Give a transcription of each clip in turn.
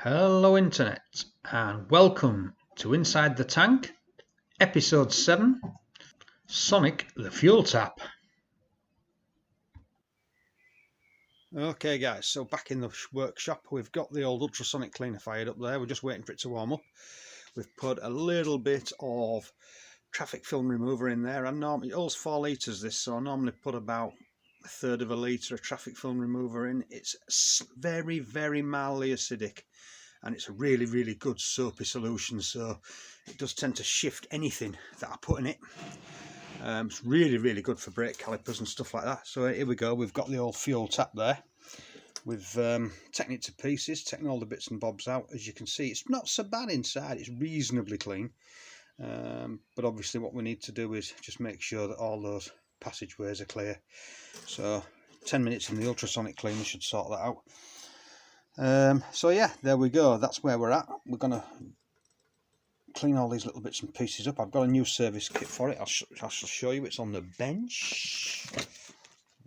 Hello Internet and welcome to Inside the Tank, Episode 7, Sonic the Fuel Tap. Okay guys, so back in the workshop we've got the old ultrasonic cleaner fired up there. We're just waiting for it to warm up. We've put a little bit of traffic film remover in there, and normally it holds 4 litres this, so I normally put about 1/3 of a litre of traffic film remover in. It's very mildly acidic, and it's a really good soapy solution, so it does tend to shift anything that I put in it. It's really good for brake calipers and stuff like that. So here we go, we've got the old fuel tap there. We've taken it to pieces, taken all the bits and bobs out. As you can see, it's not so bad inside, it's reasonably clean. But obviously what we need to do is just make sure that all those passageways are clear. So 10 minutes in the ultrasonic cleaner should sort that out. So yeah, there we go, that's where we're at. We're going to clean all these little bits and pieces up. I've got a new service kit for it. I shall show you. It's on the bench.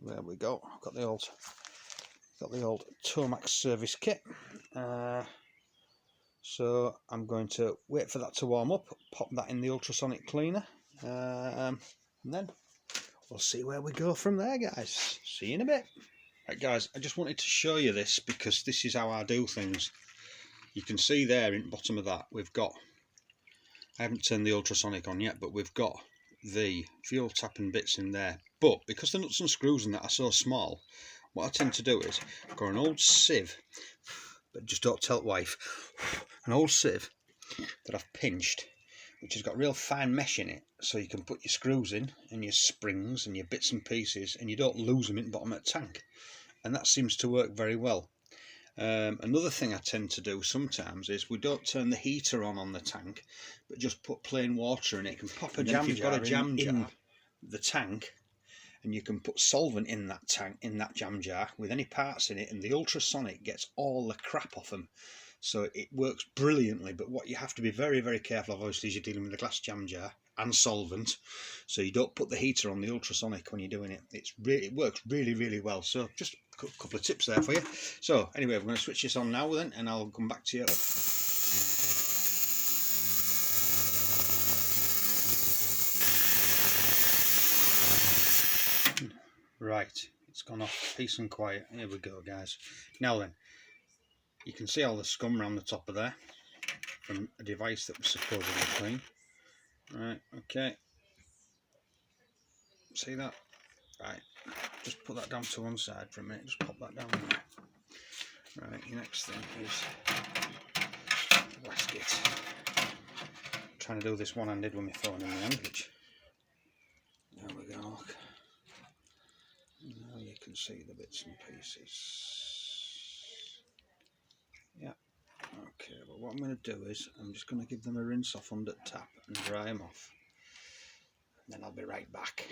There we go. I've got the old Tomax service kit. So I'm going to wait for that to warm up, pop that in the ultrasonic cleaner, and then we'll see where we go from there, guys. See you in a bit. Right guys, I just wanted to show you this because this is how I do things. You can see there in the bottom of that we've got, I haven't turned the ultrasonic on yet, but we've got the fuel tapping bits in there. But because the nuts and screws in that are so small, what I tend to do is I've got an old sieve, but just don't tell wife, an old sieve that I've pinched, which has got real fine mesh in it, so you can put your screws in and your springs and your bits and pieces, and you don't lose them in the bottom of the tank. And that seems to work very well. Another thing I tend to do sometimes is we don't turn the heater on the tank, but just put plain water in it. You can pop a jam jar in the tank, and you can put solvent in that tank, in that jam jar, with any parts in it, and the ultrasonic gets all the crap off them. So it works brilliantly. But what you have to be very careful of, obviously, is you're dealing with a glass jam jar and solvent, so you don't put the heater on the ultrasonic when you're doing it. It works really well. So just a couple of tips there for you. So anyway, we're going to switch this on now then, and I'll come back to you. Right, it's gone off peace and quiet. Here we go, guys. Now then, you can see all the scum around the top of there from a device that was supposedly clean. Right, okay. See that? Right, just put that down to one side for a minute. Just pop that down there. Right, your next thing is the gasket. I'm trying to do this one-handed with my phone in my hand, which, there we go. Now you can see the bits and pieces. Yeah. Okay, well what I'm going to do is I'm just going to give them a rinse off under the tap and dry them off. And then I'll be right back.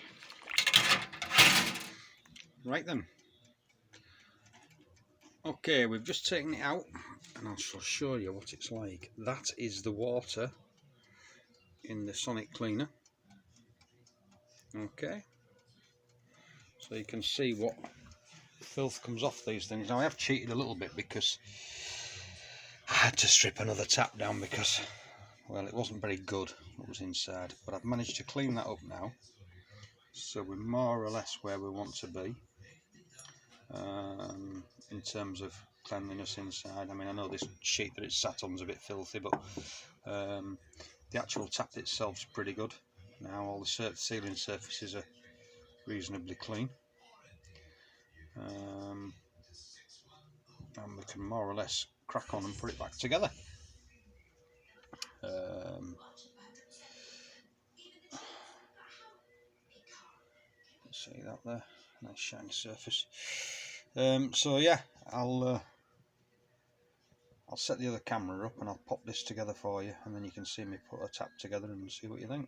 Right then. Okay, we've just taken it out and I shall show you what it's like. That is the water in the sonic cleaner. Okay. So you can see what filth comes off these things. Now I have cheated a little bit because I had to strip another tap down because, well, it wasn't very good what was inside. But I've managed to clean that up now. So we're more or less where we want to be. In terms of cleanliness inside. I mean, I know this sheet that it's sat on is a bit filthy, but the actual tap itself is pretty good. Now all the ceiling surfaces are reasonably clean, and we can more or less crack on and put it back together. See that there? Nice shiny surface. So yeah, I'll set the other camera up and I'll pop this together for you, and then you can see me put a tap together and see what you think.